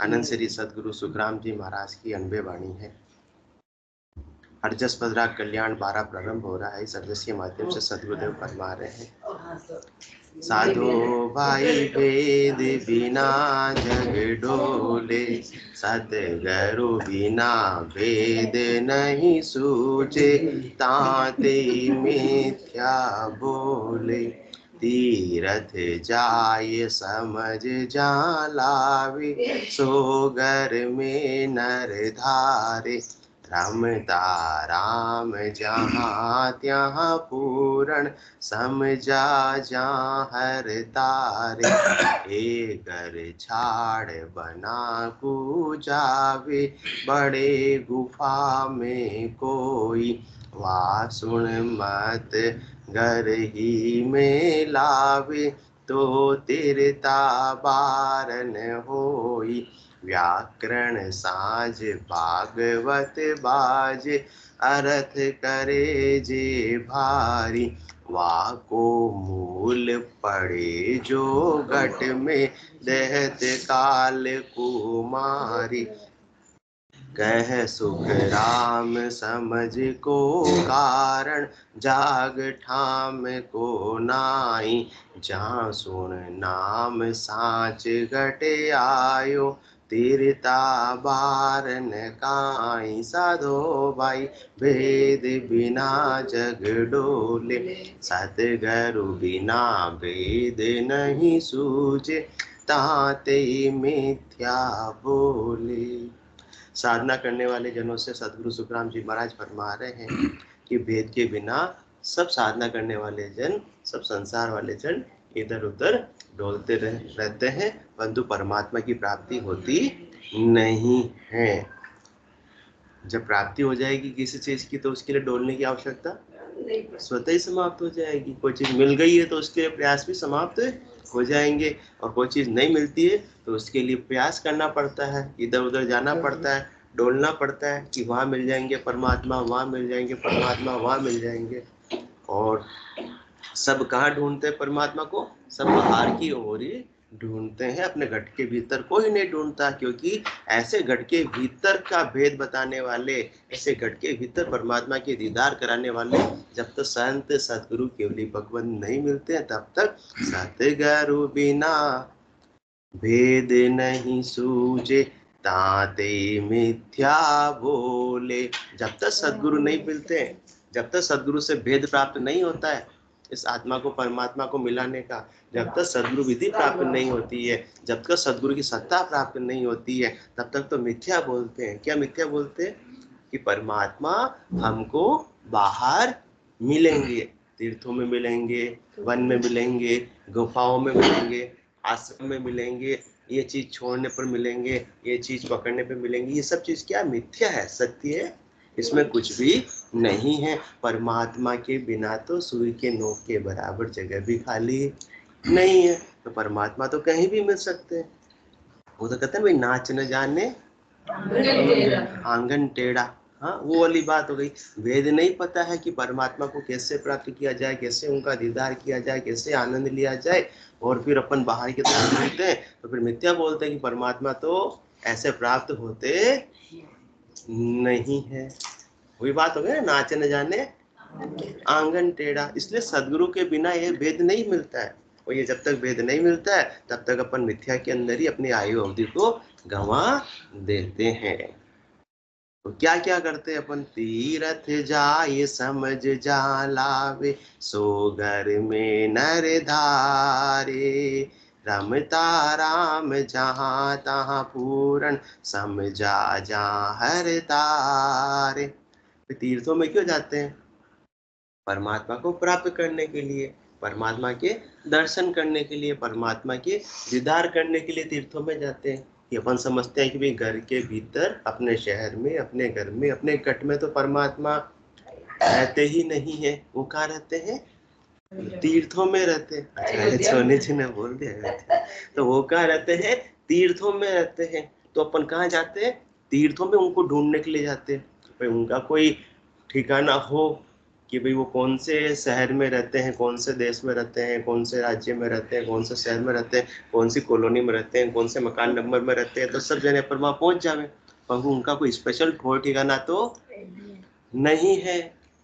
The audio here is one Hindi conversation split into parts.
आनंद श्री सदगुरु सुखराम जी महाराज की अनबे वाणी है। हरजस पदराग कल्याण 12 प्रारंभ हो रहा है। इस हरजस के माध्यम से सदगुरुदेव फरमा रहे हैं, साधो भाई वेद बिना जग डोले, सतगुरु बिना वेद नहीं सूझे, ताते मिथ्या बोले, तीरथ जाय समझ जा लावे, सो घर में नर धारे, रमता राम जहाँ त्हाँ पूरण, समझा जहाँ हर तारे, ए घर छाड़ बना पूजावे, बड़े गुफा में कोई, वासुन मत घर ही में लावे, तो तिरता बारन होई, व्याकरण साज भागवत बाज, अर्थ करे जे भारी, वाको मूल पड़े जो घट में, दहत काल कुमारी, कह सुख राम समझ को कारण, जाग ठाम को नाई, जहाँ सुन नाम साच घट आयो, तीरता बारन काई, साधो भाई भेद बिना जग डोले, सतगुरु बिना भेद नहीं सूझे, ताते मिथ्या बोले। साधना करने वाले जनों से सदगुरु सुखराम जी महाराज फरमा रहे हैं कि भेद के बिना सब साधना करने वाले जन, सब संसार वाले जन इधर उधर डोलते रहते हैं, परंतु परमात्मा की प्राप्ति होती नहीं है। जब प्राप्ति हो जाएगी किसी चीज की, तो उसके लिए डोलने की आवश्यकता स्वतः ही समाप्त हो जाएगी। कोई चीज मिल गई है तो उसके लिए प्रयास भी समाप्त हो जाएंगे, और कोई चीज नहीं मिलती है तो उसके लिए प्रयास करना पड़ता है, इधर उधर जाना पड़ता है, डोलना पड़ता है कि वहां मिल जाएंगे परमात्मा, वहां मिल जाएंगे परमात्मा, वहां मिल जाएंगे। और सब कहाँ ढूंढते हैं परमात्मा को? सब बाहर की ओर ही ढूंढते हैं, अपने घट के भीतर कोई नहीं ढूंढता, क्योंकि ऐसे घट के भीतर का भेद बताने वाले, ऐसे घट के भीतर परमात्मा के दीदार कराने वाले जब तक संत सतगुरु केवली भगवान नहीं मिलते हैं, तब तक सतगुरु बिना भेद नहीं सूझे, ताते मिथ्या बोले। जब तक सदगुरु नहीं मिलते, जब तक सदगुरु से भेद प्राप्त नहीं होता है, इस आत्मा को परमात्मा को मिलाने का, जब तक सदगुरु विधि प्राप्त नहीं होती है, जब तक सदगुरु की सत्ता प्राप्त नहीं होती है, तब तक तो मिथ्या बोलते हैं। क्या मिथ्या बोलते हैं? कि परमात्मा हमको बाहर मिलेंगे, तीर्थों में मिलेंगे, वन में मिलेंगे, गुफाओं में मिलेंगे, आश्रम में मिलेंगे, ये चीज छोड़ने पर मिलेंगे, ये चीज पकड़ने पर मिलेंगे। ये सब चीज क्या मिथ्या है? सत्य है इसमें कुछ भी नहीं है। परमात्मा के बिना तो सुई के नोक के बराबर जगह भी खाली नहीं है। तो परमात्मा तो कहीं भी मिल सकते हैं। वो तो कहते हैं भाई, नाच न जाने आंगन टेढ़ा। हाँ, वो वाली बात हो गई। वेद नहीं पता है कि परमात्मा को कैसे प्राप्त किया जाए, कैसे उनका दीदार किया जाए, कैसे आनंद लिया जाए, और फिर अपन बाहर की तरफ ढूंढते हैं, तो फिर मिथ्या बोलते हैं कि परमात्मा तो ऐसे प्राप्त होते नहीं है। वही बात हो गई, नाच न जाने आंगन टेढ़ा। इसलिए सदगुरु के बिना ये भेद नहीं मिलता है, और ये जब तक भेद नहीं मिलता है तब तक अपन मिथ्या के अंदर ही अपनी आयु अवधि को गंवा देते हैं। तो क्या क्या करते हैं अपन? तीरथ जाए समझ जा लावे, सो घर में नर धारे, रमता राम जहाँ तहाँ पूरण, समझा जा हर तारे। तीर्थों में क्यों जाते हैं? परमात्मा को प्राप्त करने के लिए, परमात्मा के दर्शन करने के लिए, परमात्मा के दीदार करने के लिए तीर्थों में जाते हैं। कि अपन समझते हैं कि भाई घर के भीतर, अपने शहर में, अपने घर में, अपने कट में तो परमात्मा रहते ही नहीं है। वो कहाँ रहते हैं? तीर्थों में रहते हैं। अच्छा, सोनी जी ने बोल दिया। तो वो कहाँ रहते हैं? तीर्थों में रहते हैं। तो अपन कहाँ जाते हैं? तीर्थों में उनको ढूंढने के लिए जाते हैं। भाई उनका कोई ठिकाना हो, कि भाई वो कौन से शहर में रहते हैं, कौन से देश में रहते हैं, कौन से राज्य में रहते हैं, कौन से शहर में रहते हैं, कौन सी कॉलोनी में रहते हैं, कौन से मकान नंबर में रहते हैं, तो सब जने पर वहां पहुंच जावे। पर उनका कोई स्पेशल ठोर ठिकाना तो नहीं है।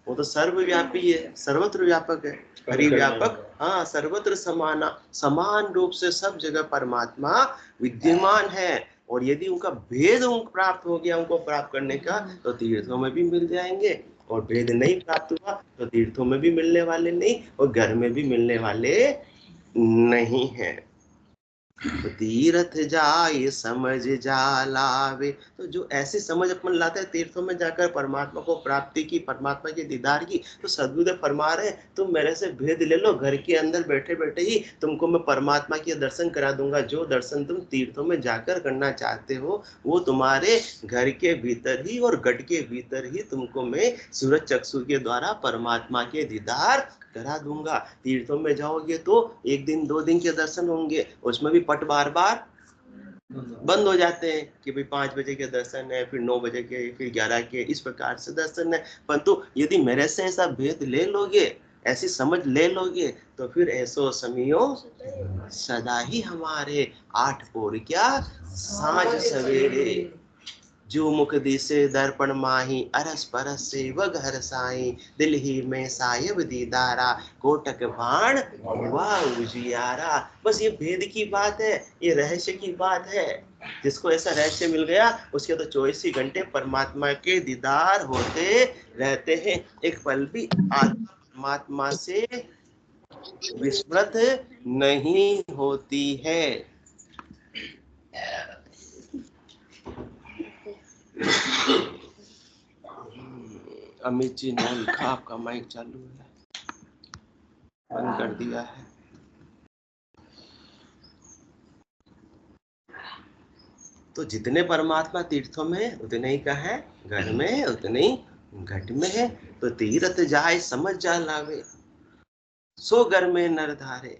वो तो सर्वव्यापी है, सर्वत्र व्यापक है, परिव्यापक। हाँ, सर्वत्र समाना, समान रूप से सब जगह परमात्मा विद्यमान है। और यदि उनका भेद उनको प्राप्त हो गया, उनको प्राप्त करने का, तो तीर्थों में भी मिल जाएंगे। और भेद नहीं प्राप्त हुआ तो तीर्थों में भी मिलने वाले नहीं, और घर में भी मिलने वाले नहीं है। तो तीर्थ जाए समझ जा लावे। तो जो ऐसी समझ अपन लाते हैं तीर्थों में जाकर परमात्मा को प्राप्ति की, परमात्मा के दीदार की, तो सद्गुरुदेव फरमा रहे हैं तुम मेरे से भेद ले लो, घर के अंदर बैठे बैठे ही तुमको मैं परमात्मा के दर्शन करा दूंगा। जो दर्शन तुम तीर्थों में जाकर करना चाहते हो वो तुम्हारे घर के भीतर ही और गढ़ के भीतर ही तुमको मैं सूरज चक्षु के द्वारा परमात्मा के दीदार करा दूंगा। तीर्थों में जाओगे तो एक दिन 2 दिन के दर्शन होंगे, उसमें भी पट बार बार बंद हो जाते हैं कि भाई 5 बजे के दर्शन है, फिर 9 बजे के, फिर 11 के, इस प्रकार से दर्शन है। परंतु यदि मेरे से ऐसा भेद ले लोगे, ऐसी समझ ले लोगे, तो फिर ऐसो समियो सदा ही हमारे, 8 पौर क्या साँझ सवेरे। जो मुख दिसे दर्पण माही, अरस परस से वग हर साई, दिल ही में सायब दीदारा, कोटक बाण हुआ उजियारा। बस ये भेद की बात है, ये रहस्य की बात है। जिसको ऐसा रहस्य मिल गया उसके तो 24 ही घंटे परमात्मा के दीदार होते रहते हैं। एक पल भी परमात्मा से विस्मृत नहीं होती है। अमित जी ने लिखा आपका माइक चालू है, बंद कर दिया है। तो जितने परमात्मा तीर्थों में उतने ही का है, घर में उतने ही घट में है। तो तीर्थ जाए समझ जा लावे, सो घर में नर धारे।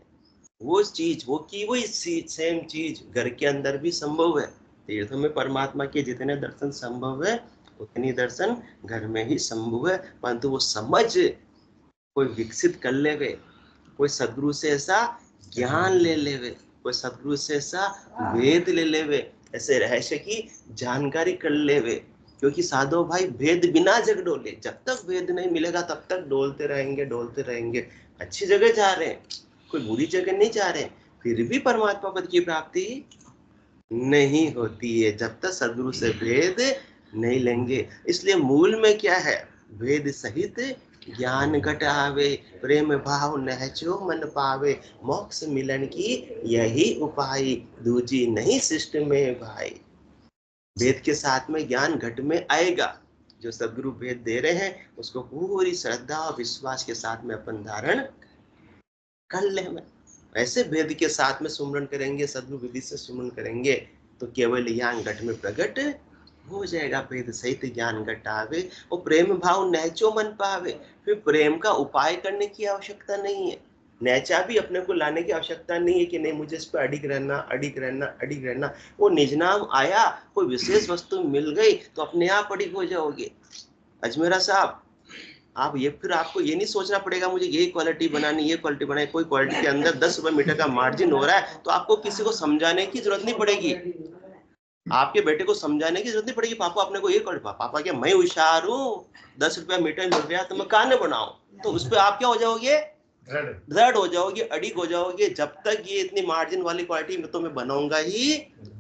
वो चीज, वो की वही सेम चीज घर के अंदर भी संभव है। तीर्थों में परमात्मा के जितने दर्शन संभव है उतनी दर्शन घर में ही संभव है। परंतु वो समझ कोई विकसित कर लेवे, कोई सदगुरु से ऐसा ज्ञान ले लेवे, कोई सदगुरु से ऐसा वेद ले लेवे, ऐसे रहस्य की जानकारी कर लेवे। क्योंकि साधो भाई भेद बिना जग डोले, जब तक भेद नहीं मिलेगा तब तक डोलते रहेंगे, डोलते रहेंगे। अच्छी जगह जा रहे हैं, कोई बुरी जगह नहीं जा रहे, फिर भी परमात्मा पद की प्राप्ति नहीं होती है जब तक सदगुरु से भेद नहीं लेंगे। इसलिए मूल में क्या है, भेद सहित ज्ञान घटावे, प्रेम भाव नहचो मन पावे, मोक्ष मिलन की यही उपाय, दूजी नहीं सृष्टि में भाई। भेद के साथ में ज्ञान घट में आएगा। जो सदगुरु भेद दे रहे हैं उसको पूरी श्रद्धा और विश्वास के साथ में अपन धारण कर ले। ऐसे भेद के साथ में सुमरन करेंगे, सदगुरु विधि से सुमरन करेंगे तो केवल ज्ञान घट में प्रकट हो जाएगा। भेद सहित ज्ञान घटावे और प्रेम भाव नैचो मन पावे। फिर प्रेम का उपाय करने की आवश्यकता नहीं है, नैचा भी अपने को लाने की आवश्यकता नहीं है कि नहीं मुझे इस पर अडिग रहना, अडिग रहना, अडिग रहना। वो निज नाम आया, कोई विशेष वस्तु मिल गई तो अपने आप अडिग हो जाओगे। अजमेरा साहब, आप ये फिर आपको ये नहीं सोचना पड़ेगा मुझे ये क्वालिटी बनानी, ये क्वालिटी बनानी। कोई क्वालिटी के अंदर 10 रुपए मीटर का मार्जिन हो रहा है तो आपको किसी को समझाने की जरूरत नहीं पड़ेगी, आपके बेटे को समझाने की जरूरत नहीं पड़ेगी। पापा अपने को ये क्वालिटी, पापा क्या मैं होशियार हूँ, 10 रुपया मीटर मिल रहा है तो मैं कहाँ न बनाऊं। तो उस पर आप क्या हो जाओगे, दृढ़ हो जाओगे, अडिग हो जाओगे। जब तक ये इतनी मार्जिन वाली क्वालिटी में तो मैं बनाऊंगा ही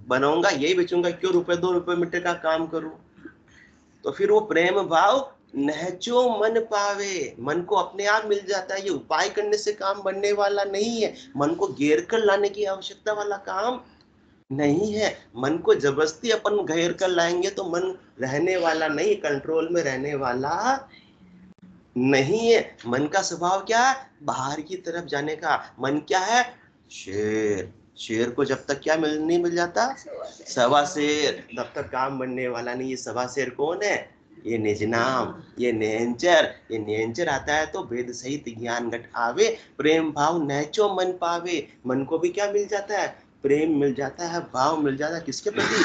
बनाऊंगा, यही बेचूंगा, क्यों रुपए 2 रुपए मीटर का काम करूं। तो फिर वो प्रेम भाव नहचो मन पावे, मन को अपने आप मिल जाता है। ये उपाय करने से काम बनने वाला नहीं है, मन को घेर कर लाने की आवश्यकता वाला काम नहीं है। मन को जबरदस्ती अपन घेर कर लाएंगे तो मन रहने वाला नहीं, कंट्रोल में रहने वाला नहीं है। मन का स्वभाव क्या है, बाहर की तरफ जाने का। मन क्या है, शेर। शेर को जब तक क्या नहीं मिल जाता, सवा शेर, तब तक काम बनने वाला नहीं। ये सवा शेर कौन है, ये निज नाम, ये निरंजर। ये निरंजर आता है तो भेद सहित ज्ञान घट आवे, प्रेम भाव नैचो मन पावे। मन को भी क्या मिल जाता है, प्रेम मिल जाता है, भाव मिल जाता है। किसके प्रति,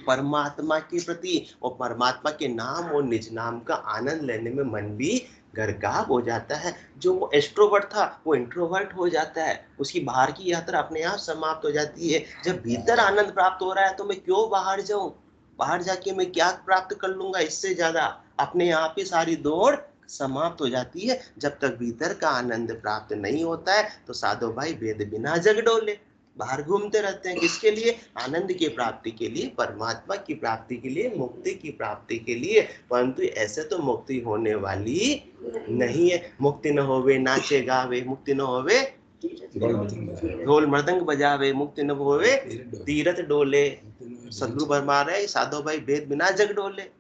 परमात्मा के प्रति। और परमात्मा के नाम और निज नाम का आनंद लेने में मन भी घर गायब हो जाता है। जो वो एक्सट्रोवर्ट था वो इंट्रोवर्ट हो जाता है, उसकी बाहर की यात्रा अपने आप समाप्त हो जाती है। जब भीतर आनंद प्राप्त हो रहा है तो मैं क्यों बाहर जाऊं, बाहर जाके मैं क्या प्राप्त कर लूंगा इससे ज्यादा, अपने आप ही सारी दौड़ समाप्त हो जाती है। जब तक भीतर का आनंद प्राप्त नहीं होता है तो साधो भाई वेद बिना जग डोले, बाहर घूमते रहते हैं। किसके लिए? आनंद की प्राप्ति के लिए, परमात्मा की प्राप्ति के लिए, मुक्ति की प्राप्ति के लिए। परंतु ऐसे तो मुक्ति होने वाली नहीं है। मुक्ति न होवे नाचे गावे, मुक्ति न होवे ढोल मृदंग बजावे, मुक्ति न होवे तीरथ डोले। सदगुरु फरमा रहे साधो भाई वेद बिना जग डोले,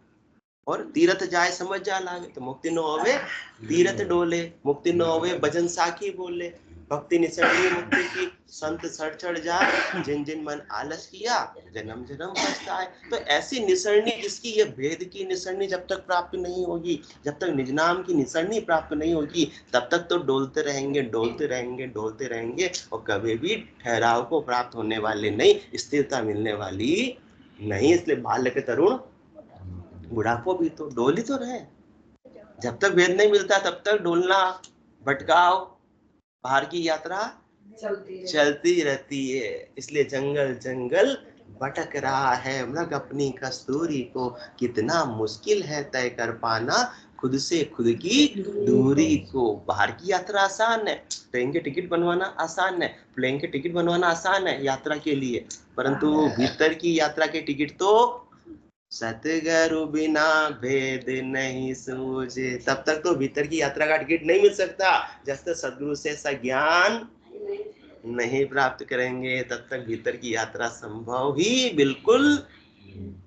और तीरथ जाए समझ जा लागे। तो मुक्ति न होवे तीरथ डोले, मुक्ति न होवे भजन साखी बोले। भक्ति निसरणी मुक्ति की, संत सर चढ़ जाए, जिन जिन मन आलस किया जन्म जन्म पछताए। तो ऐसी निसरणी जिसकी ये भेद की निसरणी जब तक प्राप्त नहीं होगी, जब तक निज नाम की निसरणी प्राप्त नहीं होगी, तब तक तो डोलते रहेंगे डोलते रहेंगे डोलते रहेंगे, और कभी भी ठहराव को प्राप्त होने वाले नहीं, स्थिरता मिलने वाली नहीं। इसलिए बालक तरुण बुढ़ापो भी तो डोल ही तो रहे। जब तक वेद नहीं मिलता तब तक डोलना, भटकाव, बाहर की यात्रा चलती रहती है। इसलिए जंगल जंगल भटक रहा है मृग अपनी कस्तूरी को, कितना मुश्किल है तय कर पाना खुद से खुद की दूरी को। बाहर की यात्रा आसान है, ट्रेन के टिकट बनवाना आसान है, प्लेन के टिकट बनवाना आसान है यात्रा के लिए, परंतु भीतर की यात्रा के टिकट तो सतगुरु बिना भेद नहीं सूझे। तब तक तो भीतर की यात्रा का टिकट नहीं मिल सकता। जब तक सदगुरु से ऐसा ज्ञान नहीं प्राप्त करेंगे तब तक भीतर की यात्रा संभव ही बिल्कुल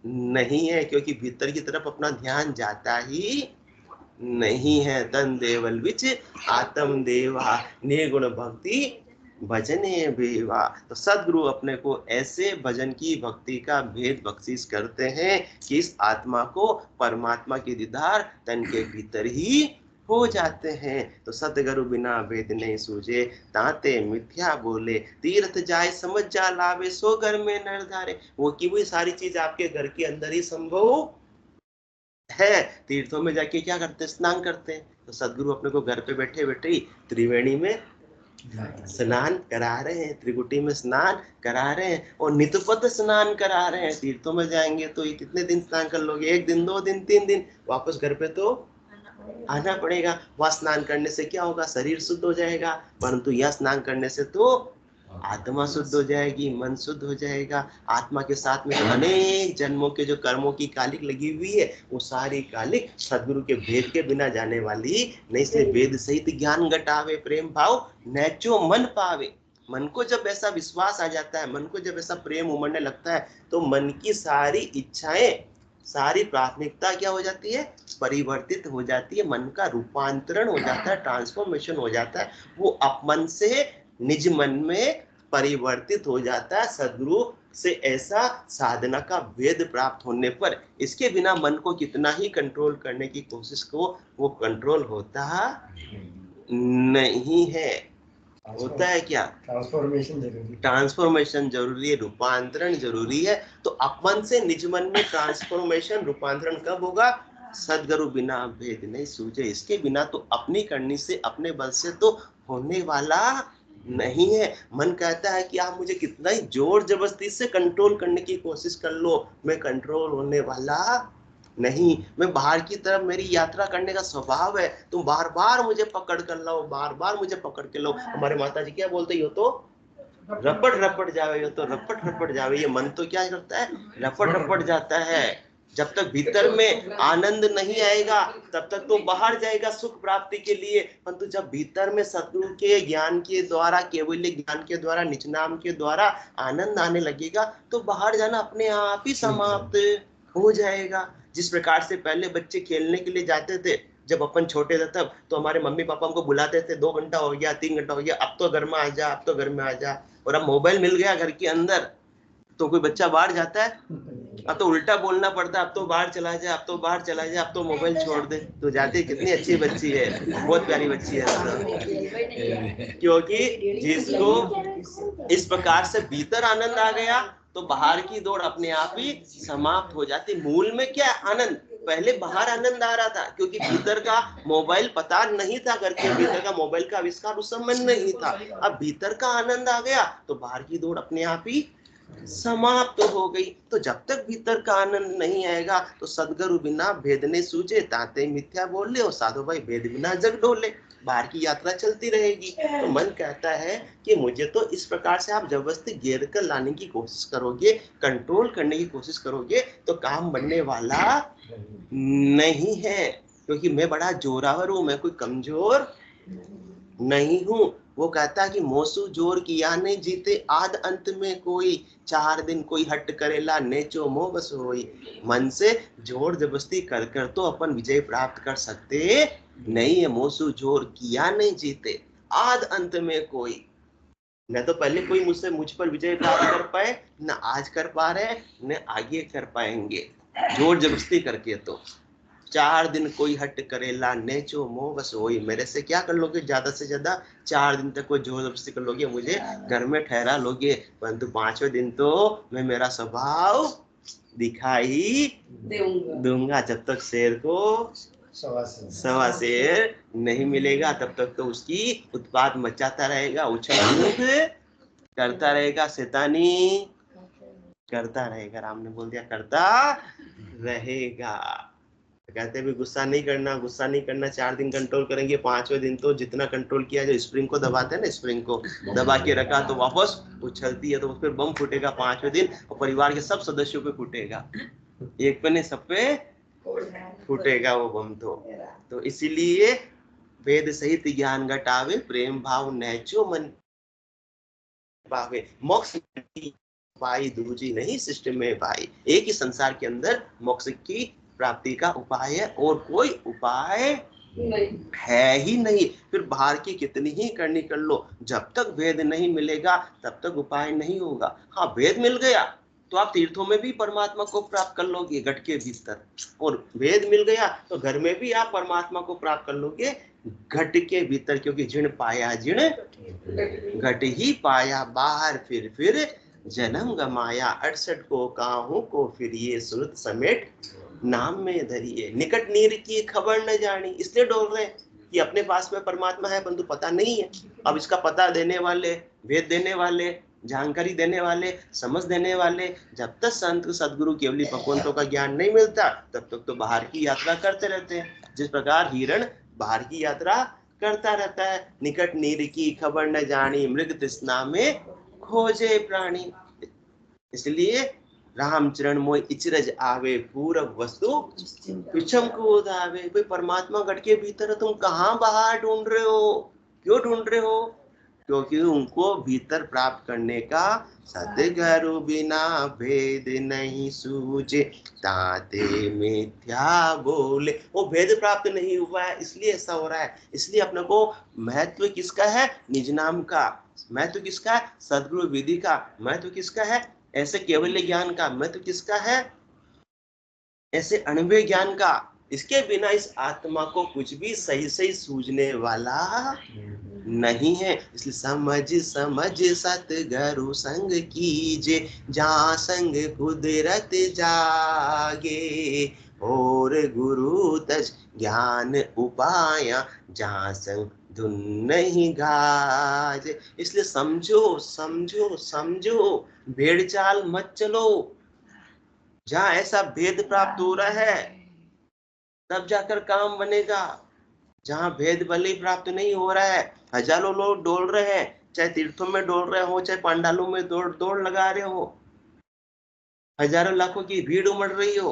नहीं है, क्योंकि भीतर की तरफ अपना ध्यान जाता ही नहीं है। तन देवल विच आत्म देवा, निर्गुण भक्ति भजने बेवा। तो सदगुरु अपने को ऐसे भजन की भक्ति का भेद बख्शिश करते हैं कि इस आत्मा को परमात्मा के दीदार तन के भीतर ही हो जाते हैं। तो सतगुरु बिना भेद नहीं सूझे, ताते मिथ्या बोले, तीर्थ जाए समझ जा लावे, सो घर में नर धारे। वो की वही सारी चीज आपके घर के अंदर ही संभव है। तीर्थों में जाके क्या करते हैं? स्नान करते हैं। तो सदगुरु अपने को घर पे बैठे बैठे ही त्रिवेणी में स्नान करा रहे हैं, त्रिकुटी में स्नान करा रहे हैं, और नितपद स्नान करा रहे हैं। तीर्थों में जाएंगे तो कितने दिन स्नान कर लोगे? 1 दिन 2 दिन 3 दिन, वापस घर पे तो आना पड़ेगा। वहां स्नान करने से क्या होगा? शरीर शुद्ध हो जाएगा, परंतु यह स्नान करने से तो आत्मा शुद्ध हो जाएगी, मन शुद्ध हो जाएगा। आत्मा के साथ में अनेक जन्मों के जो कर्मों की कालिक लगी हुई है, वो सारी कालिक सदगुरु के भेद के बिना जाने वाली नहीं। इसलिए वेद सहित ज्ञान घटावे, प्रेम भाव नैचो मन पावे। मन को जब ऐसा विश्वास आ जाता है, मन को जब ऐसा प्रेम उमड़ने लगता है, तो मन की सारी इच्छाएं, सारी प्राथमिकता क्या हो जाती है? परिवर्तित हो जाती है। मन का रूपांतरण हो जाता है, ट्रांसफॉर्मेशन हो जाता है। वो अपमन से निज मन में परिवर्तित हो जाता है सदगुरु से ऐसा साधना का वेद प्राप्त होने पर। इसके बिना मन को कितना ही कंट्रोल करने की कोशिश को, वो कंट्रोल होता नहीं है। होता है क्या? ट्रांसफॉर्मेशन जरूरी है, रूपांतरण जरूरी है। तो अपमन से निज मन में ट्रांसफॉर्मेशन, रूपांतरण कब होगा? सदगुरु बिना भेद नहीं सूझे। इसके बिना तो अपनी करनी से, अपने बल से तो होने वाला नहीं है। मन कहता है कि आप मुझे कितना ही जोर जबरदस्ती से कंट्रोल करने की कोशिश कर लो, मैं कंट्रोल होने वाला नहीं। मैं बाहर की तरफ मेरी यात्रा करने का स्वभाव है, तुम बार बार मुझे पकड़ कर लो, बार बार मुझे पकड़ के लो। हमारे माता जी क्या बोलते? हो तो रपट रपट जावे, हो तो रपट रपट जावे। ये मन तो क्या करता है? रपट रपट जाता है। जब तक भीतर में आनंद नहीं आएगा तब तक तो बाहर जाएगा सुख प्राप्ति के लिए। परंतु जब भीतर में सतगुरु के ज्ञान के द्वारा, केवल ज्ञान के द्वारा, निज नाम के द्वारा आनंद आने लगेगा, तो बाहर जाना अपने आप ही समाप्त हो जाएगा। जिस प्रकार से पहले बच्चे खेलने के लिए जाते थे, जब अपन छोटे थे तब, तो हमारे मम्मी पापा हमको बुलाते थे, 2 घंटा हो गया, 3 घंटा हो गया, अब तो घर में आ जा, अब तो घर में आ जा। और अब मोबाइल मिल गया घर के अंदर, तो कोई बच्चा बाहर जाता है? अब तो उल्टा बोलना पड़ता है, अब तो बाहर चला जाए, अब तो बाहर चला जाए, अब तो मोबाइल छोड़ दे। तो जाती कितनी अच्छी बच्ची है, बहुत प्यारी बच्ची है। क्योंकि जिसको इस प्रकार से भीतर आनंद आ गया, तो बाहर की दौड़ अपने आप ही समाप्त हो जाती। मूल में क्या है? आनंद। पहले बाहर आनंद आ रहा था क्योंकि भीतर का मोबाइल पता नहीं था, घर के भीतर का मोबाइल का आविष्कार उस समय नहीं था। अब भीतर का आनंद आ गया तो बाहर की दौड़ अपने आप ही समाप्त हो गई। तो जब तक भीतर का आनंद नहीं आएगा तो सदगुरु बिना भेद ने सूझे, ताते मिथ्या बोले और साधु भाई भेद बिना जग डोले। बाहर की यात्रा चलती रहेगी। तो मन कहता है कि मुझे तो इस प्रकार से आप जबरदस्ती घेर कर लाने की कोशिश करोगे, कंट्रोल करने की कोशिश करोगे तो काम बनने वाला नहीं है, क्योंकि मैं बड़ा जोरावर हूं, मैं कोई कमजोर नहीं हूं। वो कहता है कि मोसू जोर किया नहीं जीते आद अंत में कोई, 4 दिन कोई हट करेला नेचो मोह बस होई। मन से जोर जबरदस्ती कर कर तो अपन विजय प्राप्त कर सकते नहीं है। मोसू जोर किया नहीं जीते आद अंत में कोई। न तो पहले कोई मुझ पर विजय प्राप्त कर पाए, न आज कर पा रहे, न आगे कर पाएंगे जोर जबरदस्ती करके। तो 4 दिन कोई हट करेला नेचो मोह बस होई। मेरे से क्या कर लोगे? ज्यादा से ज्यादा 4 दिन तक कोई जोर जबरदस्ती कर लोगे, मुझे घर में ठहरा लोगे, परंतु 5वें दिन तो मैं मेरा स्वभाव दिखाई दूंगा। जब तक शेर को सवा शेर नहीं मिलेगा तब तक तो उसकी उत्पात मचाता रहेगा, उछल कूद करता रहेगा, शैतानी करता रहेगा। राम ने बोल दिया करता रहेगा। कहते भी गुस्सा नहीं करना, 4 दिन कंट्रोल करेंगे, 5वें दिन तो जितना कंट्रोल किया, जो स्प्रिंग को दबाते हैं ना, स्प्रिंग को दबा के रखा तो वापस उछलती है, तो उस पर बम फूटेगा 5वें दिन और परिवार के सब सदस्यों पे फूटेगा, एक पे नहीं सब पे फूटेगा वो बम। तो इसीलिए वेद सहित ज्ञान घटावे, प्रेम भाव नैचो मन पावे, मोक्ष पाई दूजी नहीं सृष्टि में पाई। एक ही संसार के अंदर मोक्ष की प्राप्ति का उपाय है और कोई उपाय है ही नहीं। फिर बाहर की कितनी ही करनी कर लो, जब तक वेद नहीं मिलेगा तब तक उपाय नहीं होगा। हाँ, वेद मिल गया तो आप तीर्थों में भी परमात्मा को प्राप्त कर लोगे घट के भीतर, और वेद मिल गया तो घर में भी आप परमात्मा को प्राप्त कर लोगे घट के भीतर, क्योंकि जिण पाया जिण घट ही पाया, बाहर फिर जन्म गमाया। 68 को काहू को फिर ये सुरत समेट नाम में धरिए, निकट नीर की खबर न जानी। इसलिए डोल रहे कि अपने पास में परमात्मा है परंतु पता नहीं है। अब इसका पता देने वाले, भेद देने वाले, जानकारी देने वाले, समझ देने वाले जब तक संत सदगुरु केवली भगवंतों का ज्ञान नहीं मिलता तब तक तो बाहर की यात्रा करते रहते हैं। जिस प्रकार हिरण बाहर की यात्रा करता रहता है, निकट नीर की खबर न जानी, मृग तृष्णा में खोजे प्राणी। इसलिए रामचरण मोय इचरज आवे, पूरब वस्तु पिछम को दावे। कोई परमात्मा घट के भीतर तुम कहाँ बाहर ढूंढ रहे हो? क्यों ढूंढ रहे हो? क्योंकि उनको भीतर प्राप्त करने का सदगुरु बिना भेद नहीं सूझे, ताते मिथ्या बोले। वो भेद प्राप्त नहीं हुआ है इसलिए ऐसा हो रहा है। इसलिए अपने को महत्व किसका है? निज नाम का। महत्व किसका है? सदगुरु विधि का। महत्व किसका है? ऐसे केवल ज्ञान का। महत्व किसका है? ऐसे अणुव्य ज्ञान का। इसके बिना इस आत्मा को कुछ भी सही सही सूझने वाला नहीं है। इसलिए समझ समझ सतगुरु संग कीजे, जहाँ संग कुदरत जागे, और गुरु तज ज्ञान उपाया, जहाँ संग धुन नहीं गाजे। इसलिए समझो समझो समझो, भेड़ चाल मत चलो। जहाँ ऐसा भेद प्राप्त हो रहा है तब जाकर काम बनेगा। जहाँ भेद भले प्राप्त नहीं हो रहा है, हजारों लोग डोल रहे हैं, चाहे तीर्थों में डोल रहे हो, चाहे पंडालों में दौड़ लगा रहे हो, हजारों लाखों की भीड़ उमड़ रही हो,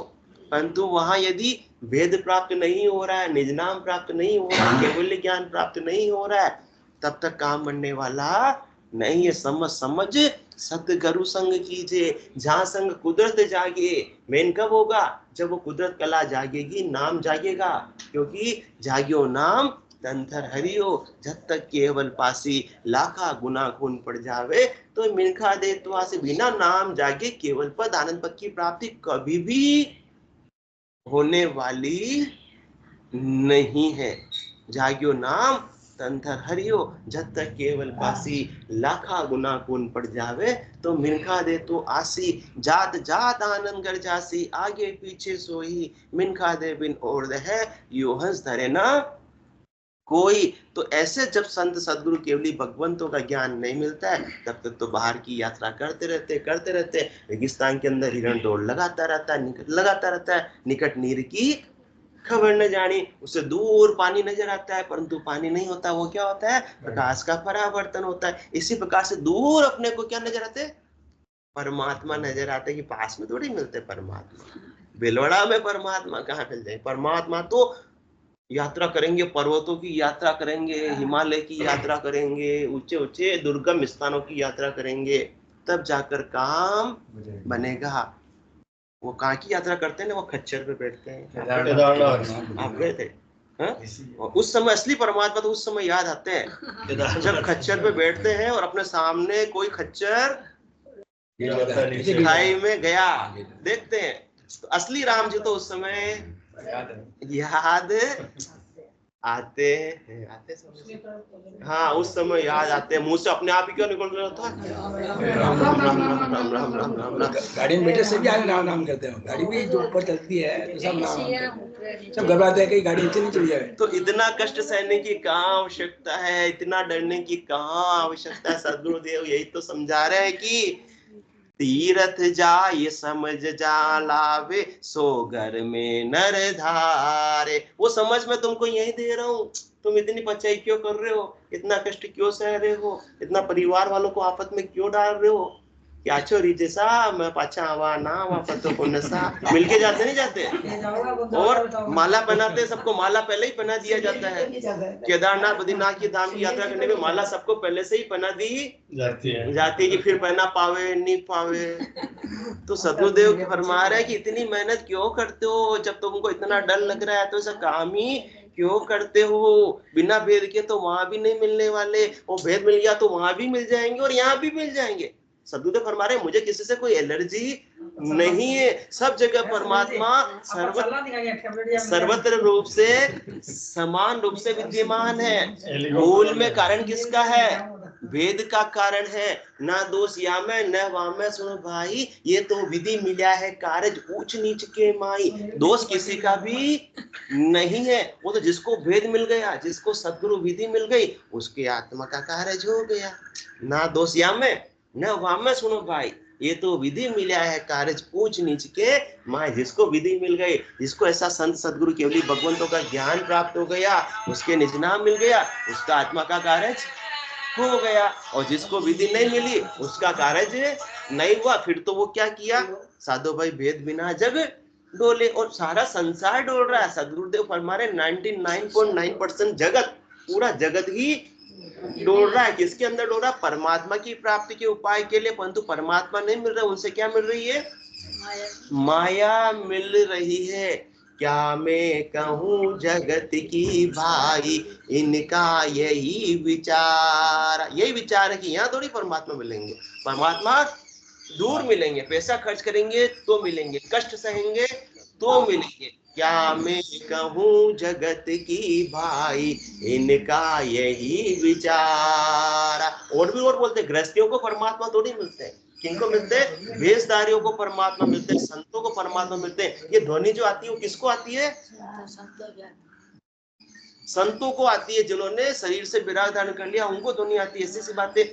परंतु वहां यदि भेद प्राप्त नहीं हो रहा है, निज नाम प्राप्त नहीं हो रहा है, केवल ज्ञान प्राप्त नहीं हो रहा है, तब तक काम बनने वाला नहीं है। समझ समझ सतगुरु संग कीजिए, जहाँ संग कुदरत जागे। मेन कब होगा? जब वो कुदरत कला जागेगी, नाम जागेगा। क्योंकि जाग्यो नाम तंथर हरियो, जब तक केवल पासी लाखा गुना खून पड़ जावे, तो मिनखा दे तो से बिना नाम जागे केवल पद आनंद पद की प्राप्ति कभी भी होने वाली नहीं है। जाग्यो नाम तंथर हरियो जब तक केवल पासी, लाखा गुना कून पड़ जावे तो मिनखा दे तो आसी, जात जात आनंद कर जासी, आगे पीछे सोई, मिनखा दे बिन ओढ़ है, यो हंस धरे ना कोई। तो ऐसे जब संत सदगुरु केवली भगवंतों का ज्ञान नहीं मिलता है, तब तक तो बाहर की यात्रा करते रहते। रेगिस्तान के अंदर हिरण दौड़ लगाता रहता है, निकट नीर की खबर न जानी। उसे दूर पानी नजर आता है, परंतु पानी नहीं होता, वो क्या होता है? प्रकाश का परावर्तन होता है। इसी प्रकार से दूर अपने को क्या नजर आते? परमात्मा नजर आते हैं। कि पास में थोड़ी मिलते परमात्मा, बेलवड़ा में परमात्मा कहाँ मिल जाए? परमात्मा तो यात्रा करेंगे, पर्वतों की यात्रा करेंगे, हिमालय की यात्रा करेंगे, ऊंचे ऊंचे दुर्गम स्थानों की यात्रा करेंगे, तब जाकर काम बनेगा। वो कहाँ की यात्रा करते हैं ना? वो खच्चर पे बैठते हैं। आप गए थे? और उस समय असली परमात्मा तो उस समय याद आते हैं जब खच्चर पे बैठते हैं और अपने सामने कोई खच्चर खाई में गया, देखते हैं। तो असली राम जी तो उस समय याद आते हैं, हाँ उस समय याद आते हैं। मुंह से अपने आप ही क्यों निकल रहा था? राम राम राम राम राम राम राम राम राम। गाड़ी में बैठे से भी आगे राम नाम करते हैं। गाड़ी भी जो ऊपर चलती है तो सब नाम, सब घबराते हैं कहीं गाड़ी नीचे नहीं चली जाए। तो इतना कष्ट सहने की कहाँ आवश्यकता है, इतना डरने की कहाँ आवश्यकता है? सद्गुरुदेव यही तो समझा रहे हैं कि तीरथ जाय समझ जा लावे, सो घर में नर धारे। वो समझ मैं तुमको यही दे रहा हूँ। तुम इतनी पचाई क्यों कर रहे हो? इतना कष्ट क्यों सह रहे हो? इतना परिवार वालों को आफत में क्यों डाल रहे हो? क्या छोरी जैसा मैं पाछा आवा ना आवा पतो को नशा। मिलके जाते नहीं जाते? और माला पहनाते, सबको माला पहले ही पहना दिया जाता है। केदारनाथ बद्रीनाथ की धाम की यात्रा करने में माला सबको पहले से ही पहना दी जाती है कि फिर पहना पावे नहीं पावे। तो सदगुरुदेव फरमा रहे हैं कि इतनी मेहनत क्यों करते हो? जब तुमको इतना डर लग रहा है तो ऐसा काम ही क्यों करते हो? बिना भेद के तो वहां भी नहीं मिलने वाले, और भेद मिल गया तो वहां भी मिल जाएंगे और यहाँ भी मिल जाएंगे। सदगुरुदेव फरमा रहे हैं मुझे किसी से कोई एलर्जी नहीं है। सब जगह परमात्मा सर्वत्र रूप से समान रूप से विद्यमान है। मूल में कारण किसका है? वेद का कारण है। ना दोष या में न वामे सुनो भाई, ये तो विधि मिला है कारज ऊंच नीच के माई। दोष किसी का भी नहीं है। वो तो जिसको भेद मिल गया, जिसको सद्गुरु विधि मिल गई, उसके आत्मा का कार्य हो गया। ना दोष या में न वामे सुनो भाई, ये तो विधि मिला है कार्य ऊंच नीच के माय। जिसको विधि मिल गई, जिसको ऐसा संत सदगुरु केवली भगवंतों का ज्ञान प्राप्त हो गया, उसके निज नाम मिल गया, उसका आत्मा का कार्य हो गया। और जिसको विधि नहीं मिली, उसका कार्य नहीं हुआ। फिर तो वो क्या किया? साधो भाई भेद बिना जग डोले, और सारा संसार डोल रहा है। सदगुरुदेव फरमा रहे 99.9% जगत, पूरा जगत ही डोल रहा है। किसके अंदर डोल रहा? परमात्मा की प्राप्ति के उपाय के लिए। परंतु परमात्मा नहीं मिल रहा, उनसे क्या मिल रही है? माया मिल रही है। क्या मैं कहूँ जगत की भाई, इनका यही विचार, यही विचार है कि यहाँ थोड़ी परमात्मा मिलेंगे। परमात्मा दूर मिलेंगे। पैसा खर्च करेंगे तो मिलेंगे, कष्ट सहेंगे तो मिलेंगे। क्या मैं कहूँ जगत की भाई, इनका यही विचार। और भी और बोलते, गृहस्थियों को परमात्मा थोड़ी मिलते हैं। किनको मिलते हैं? वेशधारियों को परमात्मा मिलते हैं, संतों को परमात्मा मिलते हैं। ये ध्वनि जो आती है वो किसको आती है? संतों को आती है। जिन्होंने शरीर से विराग धारण कर लिया, उनको ध्वनि आती है। ऐसी सी बातें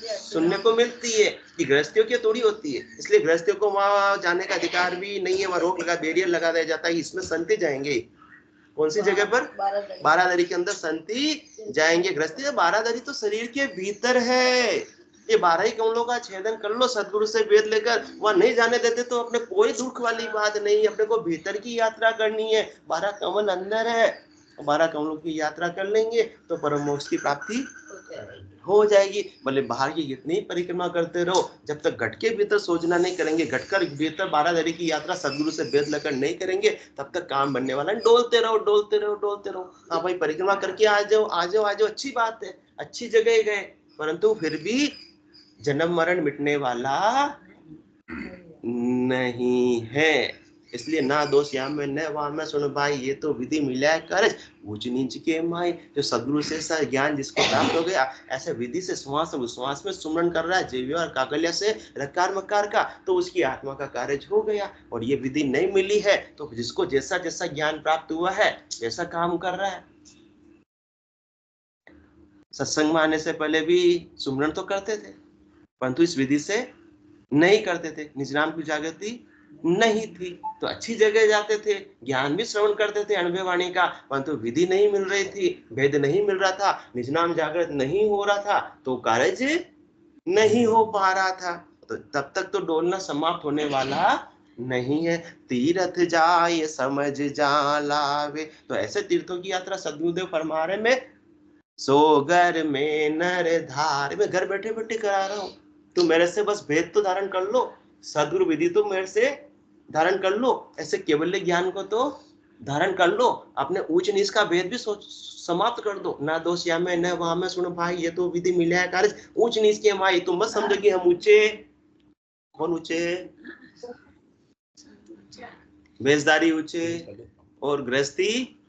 सुनने को मिलती है कि गृहस्थियों की थोड़ी होती है। इसलिए गृहस्थियों को वहां जाने का अधिकार भी नहीं है। वहां रोक लगा, बैरियर लगा दिया जाता है, इसमें संत जाएंगे। कौन सी जगह पर? बारादरी के अंदर संती जाएंगे। गृहस्थी बारादरी तो शरीर के भीतर है। ये 12 ही कमलों का छेदन कर लो सदगुरु से वेद लेकर, वहां नहीं जाने देते तो अपने कोई दुख वाली बात नहीं। अपने को भीतर की यात्रा करनी है। 12 कमल अंदर है, 12 कमलों की यात्रा कर लेंगे तो परम मोक्ष की प्राप्ति हो जाएगी। भले बाहर की कितनी परिक्रमा करते रहो, जब तक घट के भीतर सोचना नहीं करेंगे, घटकर भीतर बारादरी की यात्रा सदगुरु से वेद लेकर नहीं करेंगे, तब तक काम बनने वाला है। डोलते रहो डोलते रहो डोलते रहो। हाँ भाई परिक्रमा करके आ जाओ आ जाओ आ जाओ, अच्छी बात है, अच्छी जगह गए, परंतु फिर भी जन्म मरण मिटने वाला नहीं है। इसलिए ना दोष या में न वहां में सुन भाई, ये तो विधि मिला कर ऊंच नीच के माई। जो सदगुरु से सा ज्ञान जिसको प्राप्त हो गया, ऐसे विधि से श्वास उश्वास में सुमरण कर रहा है जीव्य और काकल्य से रकार मकार का, तो उसकी आत्मा का कार्य हो गया। और ये विधि नहीं मिली है तो जिसको जैसा जैसा ज्ञान प्राप्त हुआ है जैसा काम कर रहा है। सत्संग में आने से पहले भी सुमरण तो करते थे, परंतु इस विधि से नहीं करते थे, निज नाम की जागृति नहीं थी। तो अच्छी जगह जाते थे, ज्ञान भी श्रवण करते थे अनुभव वाणी का, परंतु विधि नहीं मिल रही थी, भेद नहीं मिल रहा था, निज नाम जागृत नहीं हो रहा था, तो कार्य नहीं हो पा रहा था। तो तब तक तो डोलना समाप्त होने वाला नहीं है। तीर्थ जाए समझ जा लावे। तो ऐसे तीर्थों की यात्रा सदगुरुदेव फरमा रहे में सोगर में नर धार, मैं घर बैठे बैठे करा रहा हूं, तो मेरे से बस भेद तो धारण कर लो, सदगुरु विधि तो मेरे से धारण कर लो, ऐसे केवल ज्ञान को तो धारण कर लो, अपने ऊंच नीच का भेद भी समाप्त कर दो। ना दोष या में न वहां में सुनो भाई, ये तो विधि मिला है कार्य ऊंच नीच के माई। तुम मत समझो कि हम ऊंचे, कौन ऊंचे, बेजदारी ऊंचे और गृहस्थी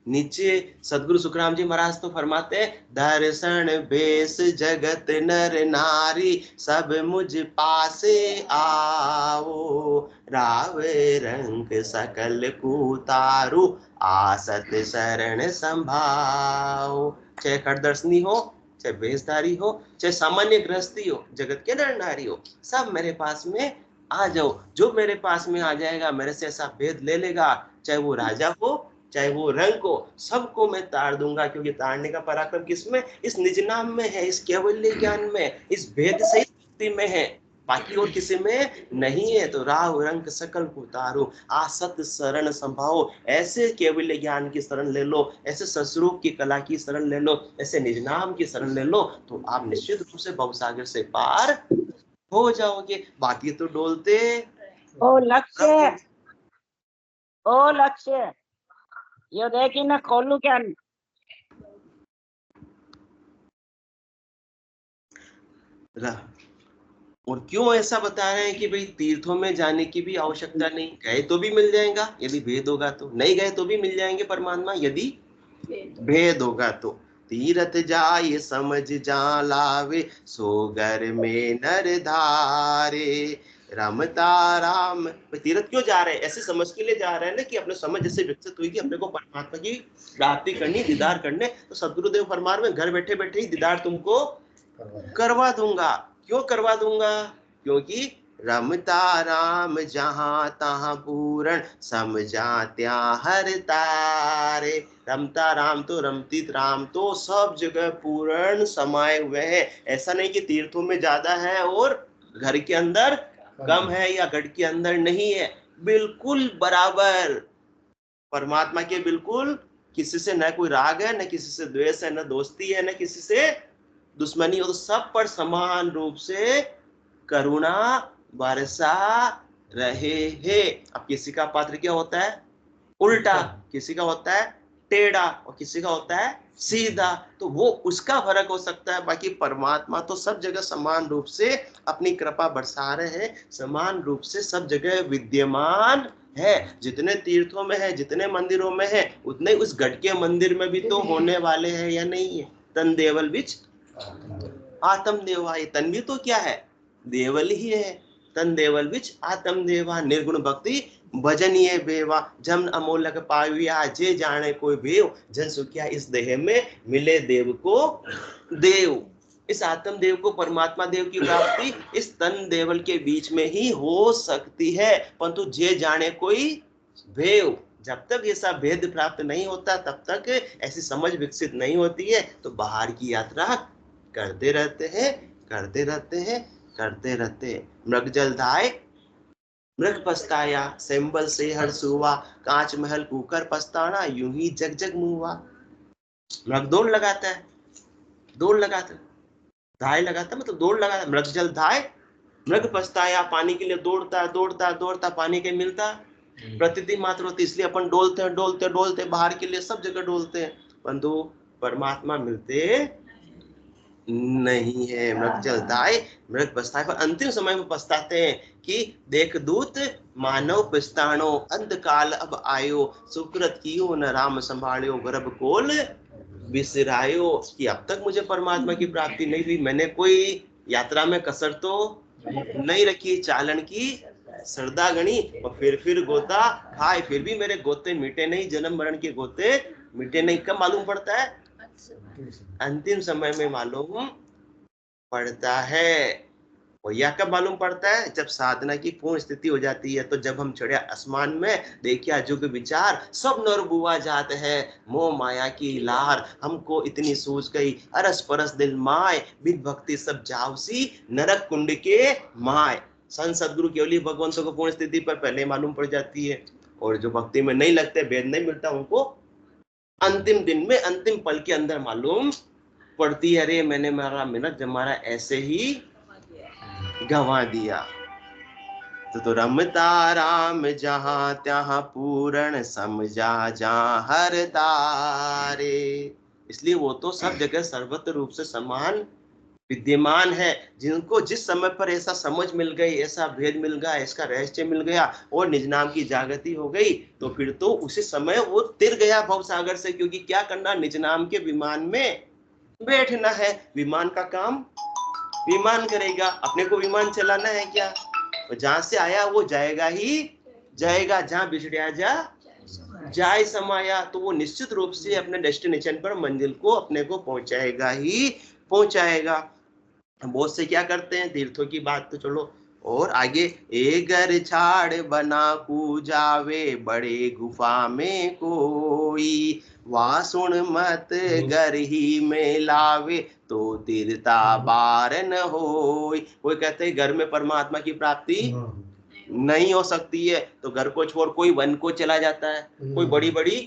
नीचे। सदगुरु सुखराम जी महाराज तो फरमाते हैं, दर्शन बेस जगत नर नारी सब मुझ पासे आओ, रावे रंग सकल कुतारु आसत शरण संभाओ। चाहे खड़दर्शनी हो, चाहे बेसधारी हो, चाहे सामान्य गृहस्थी हो, जगत के नर नारी हो, सब मेरे पास में आ जाओ। जो मेरे पास में आ जाएगा, मेरे से ऐसा भेद ले लेगा, चाहे वो राजा हो चाहे वो रंग को, सबको मैं तार दूंगा। क्योंकि तारने का पराक्रम किसमें, इस निज नाम में है, इस केवल्य ज्ञान में, इस भेद से मुक्ति में है, बाकी और किसी में नहीं है। तो राव रंग सकल को तारो आसत शरण संभाओ। ऐसे केवल्य ज्ञान की शरण ले लो, ऐसे सस्वरूप की कला की शरण ले लो, ऐसे निज नाम की शरण ले लो, तो आप निश्चित रूप से भवसागर से पार हो जाओगे। बाकी तो डोलते ओ लक्ष्य, ओ लक्ष्य, ये देखी ना खोलू क्या। और क्यों ऐसा बता रहे हैं कि भाई तीर्थों में जाने की भी आवश्यकता नहीं, गए तो भी मिल जाएगा यदि भेद होगा तो, नहीं गए तो भी मिल जाएंगे परमात्मा यदि भेद होगा तो। तीर्थ जाए समझ जा लावे सोगर में नर धारे, रमता राम। तीर्थ क्यों जा रहे हैं, ऐसे समझ के लिए जा रहे हैं ना कि अपने समझ जैसे विकसित हुई कि अपने को परमात्मा की प्राप्ति करनी, दीदार करने। तो सदगुरुदेव फरमान में घर बैठे बैठे ही दीदार तुमको करवा दूंगा। क्यों करवा दूंगा, क्योंकि रमता राम जहां तहां पूरण समझा त्या हर तारे। रमता राम तो रमती राम तो सब जगह पूर्ण समाये हुए हैं। ऐसा नहीं कि तीर्थों में ज्यादा है और घर के अंदर कम है या गढ़ के अंदर नहीं है, बिल्कुल बराबर। परमात्मा के बिल्कुल किसी से न कोई राग है, न किसी से द्वेष है, न दोस्ती है, न किसी से दुश्मनी हो, तो सब पर समान रूप से करुणा बरसा रहे हैं। अब किसी का पात्र क्या होता है, उल्टा, किसी का होता है टेढ़ा और किसी का होता है सीधा, तो वो उसका फर्क हो सकता है। बाकी परमात्मा तो सब जगह समान रूप से अपनी कृपा बरसा रहे हैं, समान रूप से सब जगह विद्यमान है। जितने तीर्थों में है, जितने मंदिरों में है, उतने उस गढ़ के मंदिर में भी तो होने वाले हैं या नहीं है। तन देवल बिच आत्म देवा, ये तन भी तो क्या है, देवल ही है। तन देवल बिच आत्म देवा, निर्गुण भक्ति भजनीय बेवा, जम अमोलक पाविया जे जाने कोई भेव, जन सुखिया इस देह में मिले देव को देव। इस आत्म देव को, परमात्मा देव की प्राप्ति इस तन देवल के बीच में ही हो सकती है, परंतु जे जाने कोई भेव, जब तक ये सब भेद प्राप्त नहीं होता तब तक ऐसी समझ विकसित नहीं होती है। तो बाहर की यात्रा करते रहते हैं, करते रहते हैं, करते रहते हैं। मृग जल धाय मृग पछताया, सेम्बल से हर्षुआ, कांच महल कुकर पछताना, यूं ही जग जग मुआ। मृग दौड़ लगाता है, दौड़ लगाता है, धाय लगाता मतलब दौड़ लगाता है। मृग जल धाय मृग पछताया, पानी के लिए दौड़ता दौड़ता दौड़ता, पानी के मिलता प्रतिदिन मात्र होती, इसलिए अपन डोलते हैं डोलते डोलते, बाहर के लिए सब जगह डोलते हैं, परंतु परमात्मा मिलते नहीं है। मृग जल धाय मृग पछताए, पर अंतिम समय में पछताते हैं कि देख दूत मानव पिस्ताणो अंधकाल अब आयो, सुकृत कियो न राम संभाळ्यो, गर्भ कोल बिसरायो। कि अब तक मुझे परमात्मा की प्राप्ति नहीं हुई, मैंने कोई यात्रा में कसर तो नहीं रखी, चालन की सरदा गणी, और फिर गोता खाए, फिर भी मेरे गोते मिटे नहीं, जन्म मरण के गोते मिटे नहीं। कब मालूम पड़ता है? अंतिम समय में मालूम पड़ता है। और यह कब मालूम पड़ता है? जब साधना की पूर्ण स्थिति हो जाती है। तो जब हम चढ़े आसमान में, देखिया जुग विचार सब नर बुआ जात है, मोह माया की लार हमको इतनी सूझ गई, अरस परस दिल माय, बिन भक्ति सब जावसी नरक कुंड के माय। संत सदगुरु केवली भगवंतों को पूर्ण स्थिति पर पहले मालूम पड़ जाती है, और जो भक्ति में नहीं लगते, भेद नहीं मिलता, उनको अंतिम दिन में, अंतिम पल के अंदर मालूम पड़ती है, अरे मैंने मेरा मिनट जमाना ऐसे ही गंवा दिया। तो रमता राम जहां त्हाँ पूर्ण समझा जहां हर तारे। इसलिए वो तो सब जगह सर्वत्र रूप से समान विद्यमान है। जिनको जिस समय पर ऐसा समझ मिल गई, ऐसा भेद मिल गया, इसका रहस्य मिल गया और निज नाम की जागृति हो गई, तो फिर तो उसी समय वो तिर गया भव सागर से। क्योंकि क्या करना, निज नाम के विमान में बैठना है। विमान का काम विमान करेगा, अपने को विमान चलाना है क्या? और जहां से आया वो जाएगा ही जाएगा, जहां बिछड़िया जा जाए समाया। तो वो निश्चित रूप से अपने डेस्टिनेशन पर, मंजिल को अपने को पहुंचाएगा ही पहुंचाएगा। बहुत से क्या करते हैं, तीर्थों की बात तो चलो और आगे, ए घर छाड़ बना कू जावे, बड़े गुफा में कोई, वहाँ सुन मत घर ही में लावे, तो तीरता बार न होई। कोई कहते हैं घर में परमात्मा की प्राप्ति नहीं हो सकती है, तो घर को छोड़ कोई वन को चला जाता है, कोई बड़ी बड़ी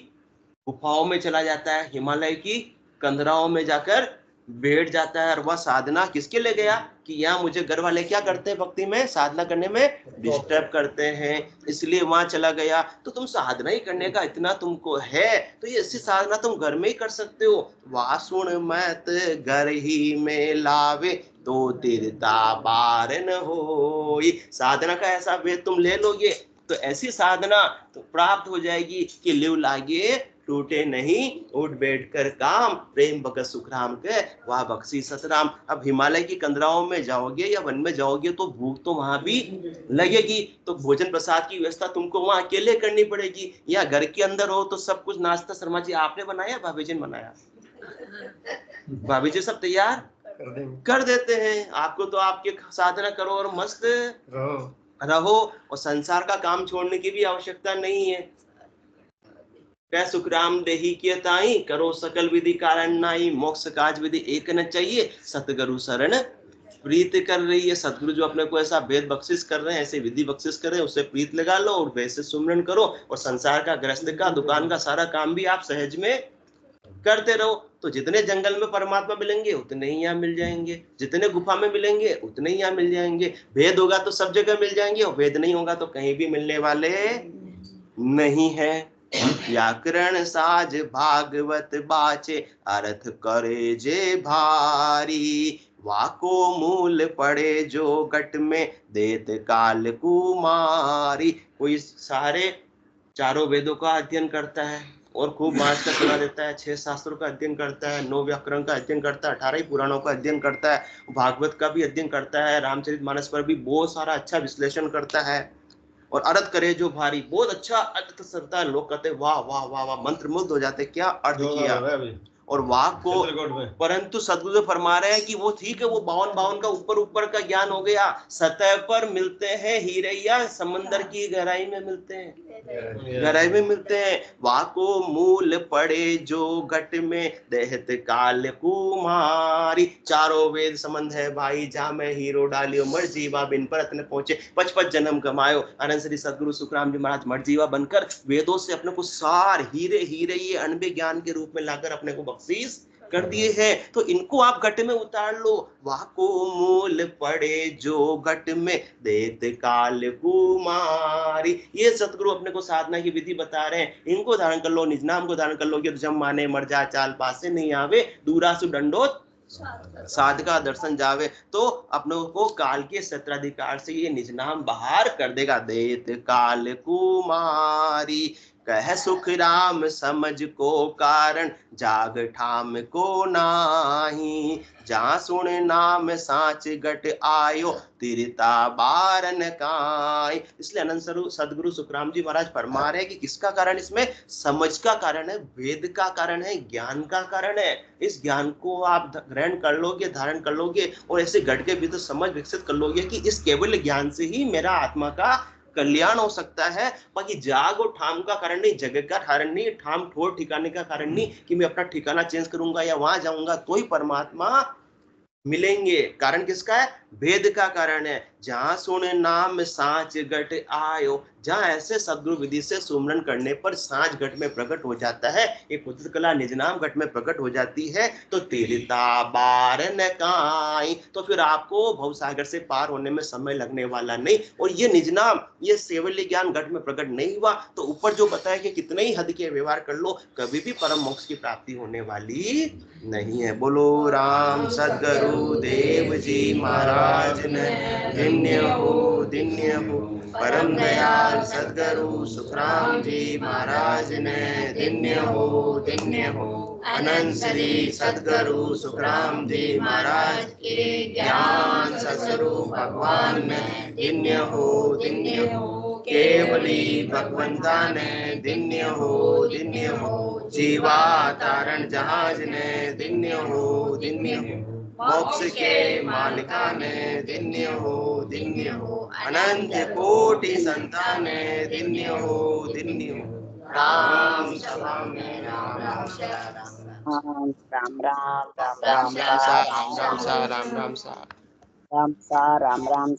गुफाओं में चला जाता है, हिमालय की कंदराओं में जाकर बैठ जाता है। और वह साधना किसके लिए गया? कि यहाँ मुझे घर वाले क्या करते हैं, भक्ति में साधना करने में डिस्टर्ब करते हैं, इसलिए वहां चला गया। तो तुम साधना ही करने का इतना तुमको है, तो ये ऐसी साधना तुम घर में ही कर सकते हो। वासुण मत घर ही में लावे, तो तीरता बार न होई। साधना का ऐसा भेद तुम ले लोगे तो ऐसी साधना तो प्राप्त हो जाएगी कि लिव लागे टूटे नहीं, उठ बैठ कर काम, प्रेम भगत सुखराम के वाह बख्शी सतराम। अब हिमालय की कंदराओं में जाओगे या वन में जाओगे तो भूख तो वहां भी लगेगी, तो भोजन प्रसाद की व्यवस्था तुमको वहां अकेले करनी पड़ेगी। या घर के अंदर हो तो सब कुछ नाश्ता शर्मा जी आपने बनाया, भाभी जी ने बनाया? भाभी जी सब तैयार कर देते हैं आपको, तो आपके साधना करो और मस्त रहो, और संसार का काम छोड़ने की भी आवश्यकता नहीं है। कै सुखराम देही किए ताई, करो सकल विधि कारण नाई, मोक्ष काज विधि एक न चाहिए, सतगुरु शरण प्रीत कर रही है। सतगुरु जो अपने को ऐसा भेद बख्शिश कर रहे हैं, ऐसे विधि बख्शिश कर रहे हैं, उससे प्रीत लगा लो और वैसे सुमरन करो, और संसार का, गृहस्थ का, दुकान का सारा काम भी आप सहज में करते रहो। तो जितने जंगल में परमात्मा मिलेंगे उतने ही यहाँ मिल जाएंगे, जितने गुफा में मिलेंगे उतने ही यहाँ मिल जाएंगे। भेद होगा तो सब जगह मिल जाएंगे, और भेद नहीं होगा तो कहीं भी मिलने वाले नहीं है। व्याकरण साज भागवत बाचे, अर्थ करे जे भारी, वाको मूल पड़े जो गट में, देत काल कुमारी। कोई सारे चारों वेदों का अध्ययन करता है और खूब मास का सुना देता है, 6 शास्त्रों का अध्ययन करता है, 9 व्याकरण का अध्ययन करता है, 18 पुराणों का अध्ययन करता है, भागवत का भी अध्ययन करता है, रामचरितमानस पर भी बहुत सारा अच्छा विश्लेषण करता है, और अर्थ करे जो भारी, बहुत अच्छा अर्थ करता है। लोग कहते वाह वाह वाह वाह, मंत्रमुग्ध हो जाते, क्या अर्थ किया। और वाक को, परंतु सदगुरु फरमा रहे हैं कि वो ठीक है, वो 52 का ऊपर का ज्ञान हो गया, सतह पर मिलते हैं हीरैया, समंदर की गहराई में मिलते हैं, गहराई में मिलते हैं। वाको मूल पड़े जो घट में, देहत काल कुमारी। चारों वेद संबंध है भाई, जा मैं हीरो डालियो, मर जीवा बिन परत न पहुंचे, 55 जन्म कमायो। अनंत श्री सदगुरु सुखराम जी महाराज मर जीवा बनकर वेदों से अपने को सार हीरे ये अनबे ज्ञान के रूप में लाकर अपने को बख्शीश कर दिए हैं। तो इनको आप घट में उतार लो। वाको मूल पड़े जो घट में, देत काल कुमारी। ये सतगुरु अपने को साधना की विधि बता रहे हैं, इनको धारण कर लो, निज नाम को धारण कर लोगे तो जम माने मर जा चाल पासे नहीं आवे, दूरा सु डंडोत साधका दर्शन जावे, तो अपनों को काल के सत्राधिकार से ये निज नाम बाहर कर देगा। देत काल कुमारी कह सुख राम समझ को कारण, जाग ठाम को नाही। जहाँ सुन नाम साच गट आयो, तिरता बारन काय। इसलिए अनंत स्वरूप सदगुरु सुखराम जी महाराज फरमा रहे हैं कि किसका कारण, इसमें समझ का कारण है, वेद का कारण है, ज्ञान का कारण है। इस ज्ञान को आप ग्रहण कर लोगे, धारण कर लोगे और ऐसे घट के भीतर समझ विकसित कर लोगे कि इस केवल ज्ञान से ही मेरा आत्मा का कल्याण हो सकता है। बाकी जाग और ठाम का कारण नहीं, जगह का कारण नहीं, ठाम ठोर ठिकाने का कारण नहीं कि मैं अपना ठिकाना चेंज करूंगा या वहां जाऊंगा तो ही परमात्मा मिलेंगे। कारण किसका है? भेद का कारण है। जहां सुन नाम सांच घट आयो, जहां ऐसे सदगुरु विधि से सुमरन करने पर सांच घट में प्रकट हो जाता है, एक उदित कला निज नाम घट में प्रकट हो जाती है, तो तिरता बारन काय, तो फिर आपको भवसागर से पार होने में समय लगने वाला नहीं। और ये निज नाम, ये सेवल्य ज्ञान घट में प्रकट नहीं हुआ तो ऊपर जो बताया कि कितने ही हद के व्यवहार कर लो, कभी भी परम मोक्ष की प्राप्ति होने वाली नहीं है। बोलो राम सदगुरु देव जी महाराज ने धन्य हो परम दयाल सदगुरु सुखराम जी महाराज ने धन्य हो अनंत श्री सदगुरु सुखराम जी महाराज के ज्ञान सस्वरूप भगवान ने धन्य हो केवली भगवंता ने धन्य हो जीवा तारण जहाज ने धन्य हो मोक्ष के मालिका ने धन्य हो अनंत कोटि संतान ने धन्य हो राम सभा में राम राम राम राम राम राम राम सा राम राम सा राम राम सा राम सा राम राम